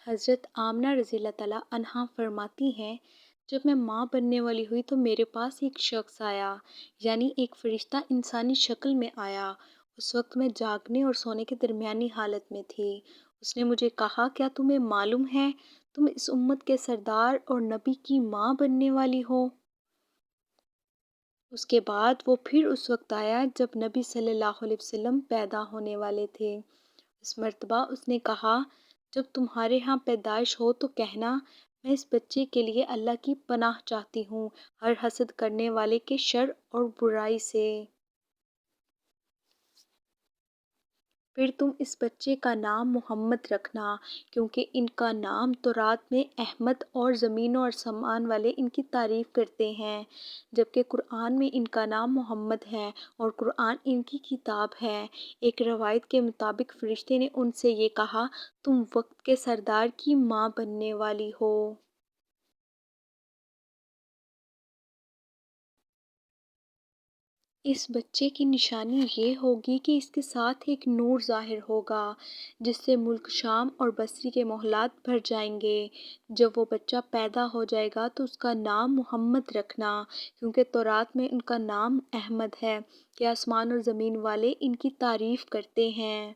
حضرت آمنہ رضی اللہ تعالیٰ عنہا فرماتی ہیں، جب میں ماں بننے والی ہوئی تو میرے پاس ایک شخص آیا، یعنی ایک فرشتہ انسانی شکل میں آیا۔ اس وقت میں جاگنے اور سونے کے درمیانی حالت میں تھی۔ اس نے مجھے کہا، کیا تمہیں معلوم ہے تم اس امت کے سردار اور نبی کی ماں بننے والی ہو؟ اس کے بعد وہ پھر اس وقت آیا جب نبی صلی اللہ علیہ وسلم پیدا ہونے والے تھے۔ اس مرتبہ اس نے کہا، جب تمہارے ہاں پیدائش ہو تو کہنا، میں اس بچے کے لیے اللہ کی پناہ چاہتی ہوں ہر حسد کرنے والے کے شر اور برائی سے۔ پھر تم اس بچے کا نام محمد رکھنا، کیونکہ ان کا نام تورات میں احمد اور زمین و آسمان والے ان کی تعریف کرتے ہیں، جبکہ قرآن میں ان کا نام محمد ہے اور قرآن ان کی کتاب ہے۔ ایک روایت کے مطابق فرشتے نے ان سے یہ کہا، تم وقت کے سردار کی ماں بننے والی ہو۔ اس بچے کی نشانی یہ ہوگی کہ اس کے ساتھ ایک نور ظاہر ہوگا، جس سے ملک شام اور بصری کے محلات بھر جائیں گے۔ جب وہ بچہ پیدا ہو جائے گا تو اس کا نام محمد رکھنا، کیونکہ تورات میں ان کا نام احمد ہے کہ آسمان اور زمین والے ان کی تعریف کرتے ہیں،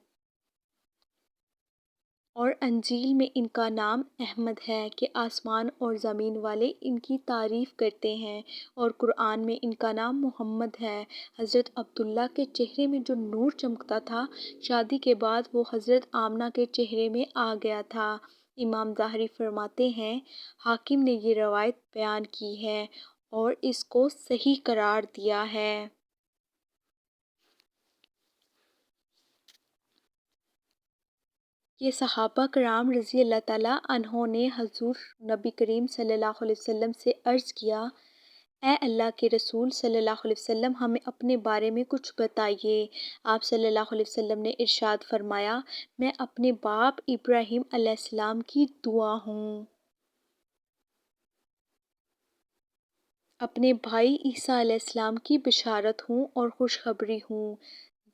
اور انجیل میں ان کا نام احمد ہے کہ آسمان اور زمین والے ان کی تعریف کرتے ہیں، اور قرآن میں ان کا نام محمد ہے۔ حضرت عبداللہ کے چہرے میں جو نور چمکتا تھا، شادی کے بعد وہ حضرت آمنہ کے چہرے میں آ گیا تھا۔ امام ظاہری فرماتے ہیں، حاکم نے یہ روایت بیان کی ہے اور اس کو صحیح قرار دیا ہے۔ یہ صحابہ کرام رضی اللہ تعالیٰ عنہم نے حضور نبی کریم صلی اللہ علیہ وسلم سے عرض کیا، اے اللہ کے رسول صلی اللہ علیہ وسلم، ہمیں اپنے بارے میں کچھ بتائیے۔ آپ صلی اللہ علیہ وسلم نے ارشاد فرمایا، میں اپنے باپ ابراہیم علیہ السلام کی دعا ہوں، اپنے بھائی عیسیٰ علیہ السلام کی بشارت ہوں اور خوشخبری ہوں۔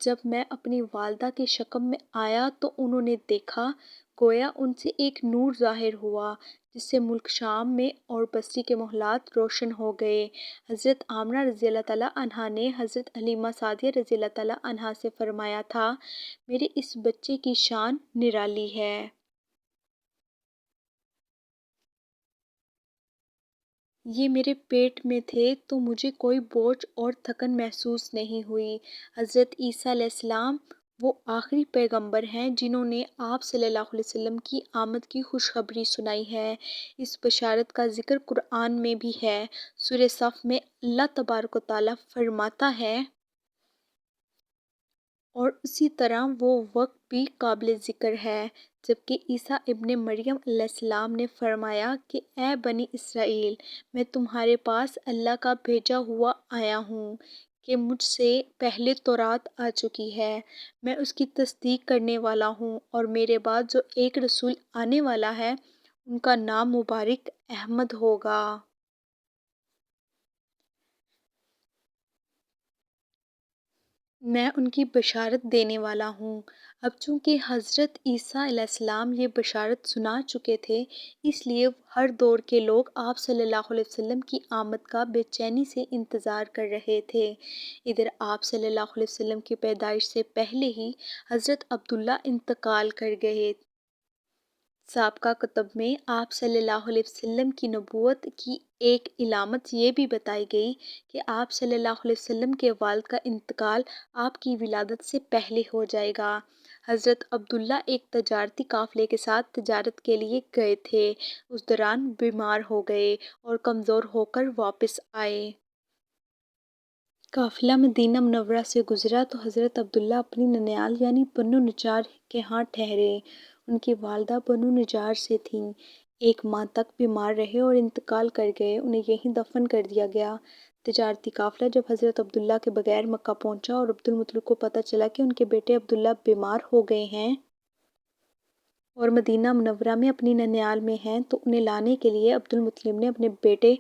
جب میں اپنی والدہ کے شکم میں آیا تو انہوں نے دیکھا، گویا ان سے ایک نور ظاہر ہوا جس سے ملک شام میں اور بصری کے محلات روشن ہو گئے۔ حضرت آمنہ رضی اللہ تعالیٰ عنہا نے حضرت حلیمہ سعدیہ رضی اللہ تعالیٰ عنہا سے فرمایا تھا، میرے اس بچے کی شان نرالی ہے۔ یہ میرے پیٹ میں تھے تو مجھے کوئی بوجھ اور تھکن محسوس نہیں ہوئی۔ حضرت عیسیٰ علیہ السلام وہ آخری پیغمبر ہیں جنہوں نے آپ صلی اللہ علیہ وسلم کی آمد کی خوشخبری سنائی ہے۔ اس بشارت کا ذکر قرآن میں بھی ہے۔ سورہ صف میں اللہ تبارک و تعالیٰ فرماتا ہے، اور اسی طرح وہ وقت بھی قابل ذکر ہے جبکہ عیسیٰ ابن مریم علیہ السلام نے فرمایا کہ اے بنی اسرائیل، میں تمہارے پاس اللہ کا بھیجا ہوا آیا ہوں کہ مجھ سے پہلے تورات آ چکی ہے، میں اس کی تصدیق کرنے والا ہوں، اور میرے بعد جو ایک رسول آنے والا ہے ان کا نام مبارک احمد ہوگا۔ میں ان کی بشارت دینے والا ہوں۔ اب چونکہ حضرت عیسیٰ علیہ السلام یہ بشارت سنا چکے تھے، اس لیے ہر دور کے لوگ آپ صلی اللہ علیہ وسلم کی آمد کا بے چینی سے انتظار کر رہے تھے۔ ادھر آپ صلی اللہ علیہ وسلم کی پیدائش سے پہلے ہی حضرت عبداللہ انتقال کر گئے۔ سابقہ کتب میں آپ صلی اللہ علیہ وسلم کی نبوت کی ایک علامت یہ بھی بتائی گئی کہ آپ صلی اللہ علیہ وسلم کے والد کا انتقال آپ کی ولادت سے پہلے ہو جائے گا۔ حضرت عبداللہ ایک تجارتی قافلے کے ساتھ تجارت کے لیے گئے تھے، اس دوران بیمار ہو گئے اور کمزور ہو کر واپس آئے۔ قافلہ مدینہ منورہ سے گزرا تو حضرت عبداللہ اپنی ننیال یعنی بنو نجار کے ہاں ٹھہرے۔ ان کی والدہ بنو نجار سے تھیں، ایک ماہ تک بیمار رہے اور انتقال کر گئے، انہیں یہیں دفن کر دیا گیا۔ تجارتی قافلہ جب حضرت عبداللہ کے بغیر مکہ پہنچا اور عبدالمطلب کو پتہ چلا کہ ان کے بیٹے عبداللہ بیمار ہو گئے ہیں، اور مدینہ منورہ میں اپنی ننیال میں ہیں تو انہیں لانے کے لیے عبدالمطلب نے اپنے بیٹے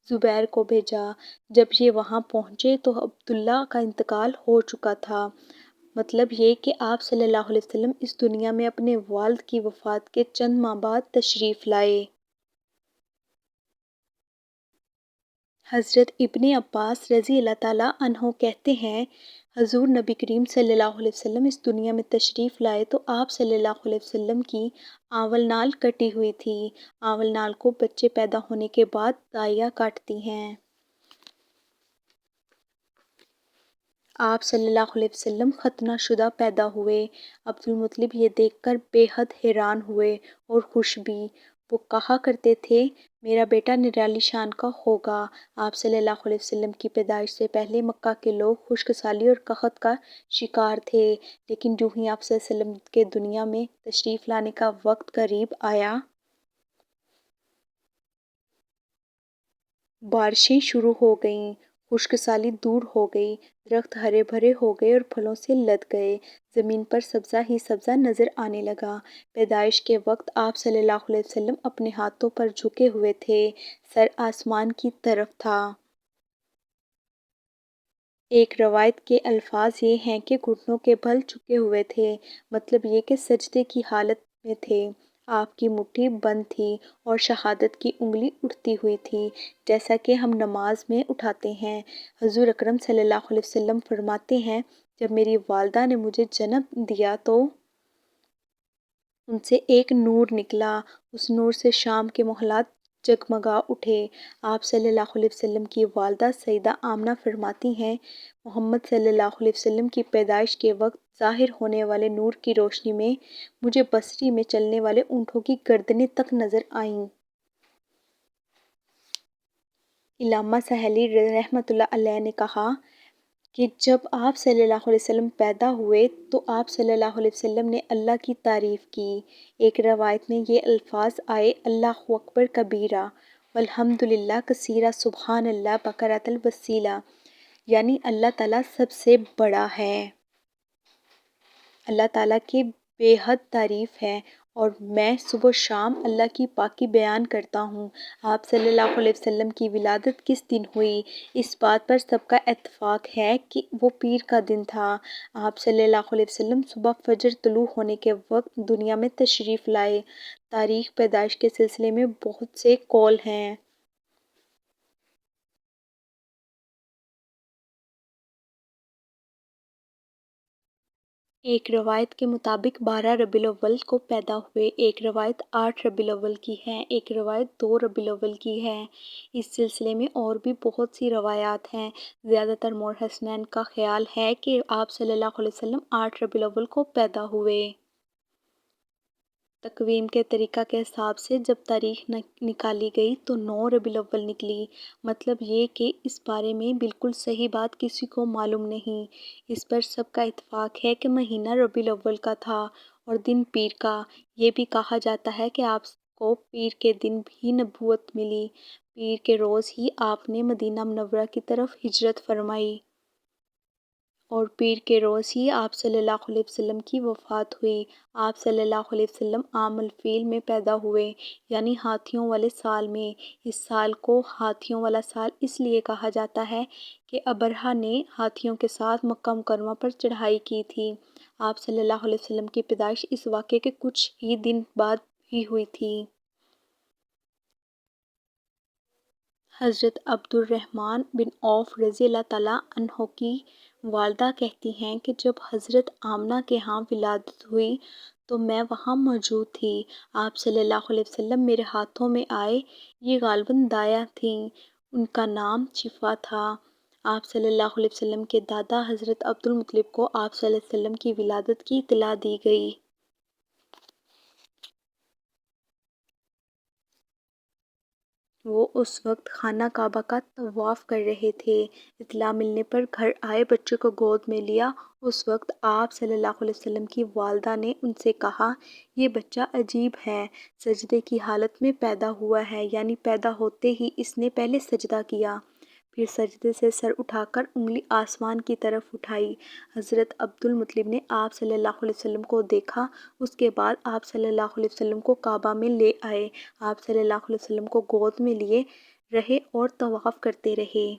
زبیر کو بھیجا۔ جب یہ وہاں پہنچے تو عبداللہ کا انتقال ہو چکا تھا۔ مطلب یہ کہ آپ صلی اللہ علیہ وسلم اس دنیا میں اپنے والد کی وفات کے چند ماہ بعد تشریف لائے۔ حضرت ابن عباس رضی اللہ تعالیٰ عنہ کہتے ہیں، حضور نبی کریم صلی اللہ علیہ وسلم اس دنیا میں تشریف لائے تو آپ صلی اللہ علیہ وسلم کی آول نال کٹی ہوئی تھی۔ آول نال کو بچے پیدا ہونے کے بعد دائیاں کاٹتی ہیں۔ آپ صلی اللہ علیہ وسلم ختنہ شدہ پیدا ہوئے۔ عبدالمطلب یہ دیکھ کر بے حد حیران ہوئے اور خوش بھی۔ وہ کہا کرتے تھے، میرا بیٹا نرالی شان کا ہوگا۔ آپ صلی اللہ علیہ وسلم کی پیدائش سے پہلے مکہ کے لوگ خشک سالی اور قحط کا شکار تھے، لیکن جو ہی آپ صلی اللہ علیہ وسلم کے دنیا میں تشریف لانے کا وقت قریب آیا، بارشیں شروع ہو گئیں، خشک سالی دور ہو گئی، درخت ہرے بھرے ہو گئے اور پھلوں سے لد گئے، زمین پر سبزہ ہی سبزہ نظر آنے لگا۔ پیدائش کے وقت آپ صلی اللہ علیہ وسلم اپنے ہاتھوں پر جھکے ہوئے تھے، سر آسمان کی طرف تھا۔ ایک روایت کے الفاظ یہ ہیں کہ گھٹنوں کے بل جھکے ہوئے تھے، مطلب یہ کہ سجدے کی حالت میں تھے۔ آپ کی مٹھی بند تھی اور شہادت کی انگلی اٹھتی ہوئی تھی، جیسا کہ ہم نماز میں اٹھاتے ہیں۔ حضور اکرم صلی اللہ علیہ وسلم فرماتے ہیں، جب میری والدہ نے مجھے جنم دیا تو ان سے ایک نور نکلا، اس نور سے شام کے محلات جگمگا اٹھے۔ آپ صلی اللہ علیہ وسلم کی والدہ سیدہ آمنہ فرماتی ہیں، محمد صلی اللہ علیہ وسلم کی پیدائش کے وقت ظاہر ہونے والے نور کی روشنی میں مجھے بصری میں چلنے والے اونٹوں کی گردنیں تک نظر آئیں۔ علامہ سہیلی رحمۃ اللہ علیہ نے کہا کہ جب آپ صلی اللہ علیہ وسلم پیدا ہوئے تو آپ صلی اللہ علیہ وسلم نے اللہ کی تعریف کی۔ ایک روایت میں یہ الفاظ آئے، اللہ اکبر کبیرہ والحمد للہ کثیرہ سبحان اللہ بکرۃ الوصیلہ، یعنی اللہ تعالیٰ سب سے بڑا ہے، اللہ تعالیٰ کی بے حد تعریف ہے اور میں صبح و شام اللہ کی پاکی بیان کرتا ہوں۔ آپ صلی اللہ علیہ وسلم کی ولادت کس دن ہوئی؟ اس بات پر سب کا اتفاق ہے کہ وہ پیر کا دن تھا۔ آپ صلی اللہ علیہ وسلم صبح فجر طلوع ہونے کے وقت دنیا میں تشریف لائے۔ تاریخ پیدائش کے سلسلے میں بہت سے قول ہیں۔ ایک روایت کے مطابق 12 ربیع الاول کو پیدا ہوئے، ایک روایت 8 ربیع الاول کی ہے، ایک روایت 2 ربیع الاول کی ہے۔ اس سلسلے میں اور بھی بہت سی روایات ہیں۔ زیادہ تر محدثین کا خیال ہے کہ آپ صلی اللہ علیہ وسلم 8 ربیع الاول کو پیدا ہوئے۔ تقویم کے طریقہ کے حساب سے جب تاریخ نکالی گئی تو 9 ربیع الاول نکلی۔ مطلب یہ کہ اس بارے میں بالکل صحیح بات کسی کو معلوم نہیں۔ اس پر سب کا اتفاق ہے کہ مہینہ ربیع الاول کا تھا اور دن پیر کا۔ یہ بھی کہا جاتا ہے کہ آپ کو پیر کے دن ہی نبوت ملی، پیر کے روز ہی آپ نے مدینہ منورہ کی طرف ہجرت فرمائی اور پیر کے روز ہی آپ صلی اللہ علیہ وسلم کی وفات ہوئی۔ آپ صلی اللہ علیہ وسلم عام الفیل میں پیدا ہوئے، یعنی ہاتھیوں والے سال میں۔ اس سال کو ہاتھیوں والا سال اس لیے کہا جاتا ہے کہ ابرہہ نے ہاتھیوں کے ساتھ مکہ مکرمہ پر چڑھائی کی تھی۔ آپ صلی اللہ علیہ وسلم کی پیدائش اس واقعے کے کچھ ہی دن بعد ہی ہوئی تھی۔ حضرت عبد الرحمن بن عوف رضی اللہ تعالیٰ عنہ کی والدہ کہتی ہیں کہ جب حضرت آمنہ کے ہاں ولادت ہوئی تو میں وہاں موجود تھی۔ آپ صلی اللہ علیہ وسلم میرے ہاتھوں میں آئے، یہ غالباً دائیاں تھیں، ان کا نام شفا تھا۔ آپ صلی اللہ علیہ وسلم کے دادا حضرت عبدالمطلب کو آپ صلی اللہ علیہ وسلم کی ولادت کی اطلاع دی گئی۔ وہ اس وقت خانہ کعبہ کا طواف کر رہے تھے۔ اطلاع ملنے پر گھر آئے، بچے کو گود میں لیا۔ اس وقت آپ صلی اللہ علیہ وسلم کی والدہ نے ان سے کہا، یہ بچہ عجیب ہے، سجدے کی حالت میں پیدا ہوا ہے، یعنی پیدا ہوتے ہی اس نے پہلے سجدہ کیا، پھر سجدے سے سر اٹھا کر انگلی آسمان کی طرف اٹھائی۔ حضرت عبدالمطلب نے آپ صلی اللہ علیہ وسلم کو دیکھا۔ اس کے بعد آپ صلی اللہ علیہ وسلم کو کعبہ میں لے آئے۔ آپ صلی اللہ علیہ وسلم کو گود میں لیے رہے اور طواف کرتے رہے۔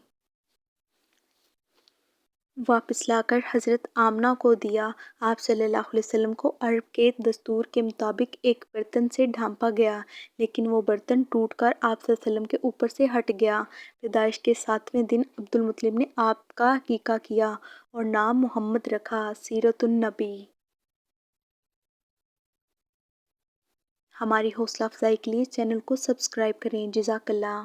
واپس لا کر حضرت آمنہ کو دیا۔ آپ صلی اللہ علیہ وسلم کو عرب کے دستور کے مطابق ایک برتن سے ڈھانپا گیا، لیکن وہ برتن ٹوٹ کر آپ صلی اللہ علیہ وسلم کے اوپر سے ہٹ گیا۔ پیدائش کے 7ویں دن عبدالمطلب نے آپ کا عقیقہ کیا اور نام محمد رکھا۔ سیرت النبی۔ ہماری حوصلہ افزائی کے لیے چینل کو سبسکرائب کریں۔ جزاک اللہ۔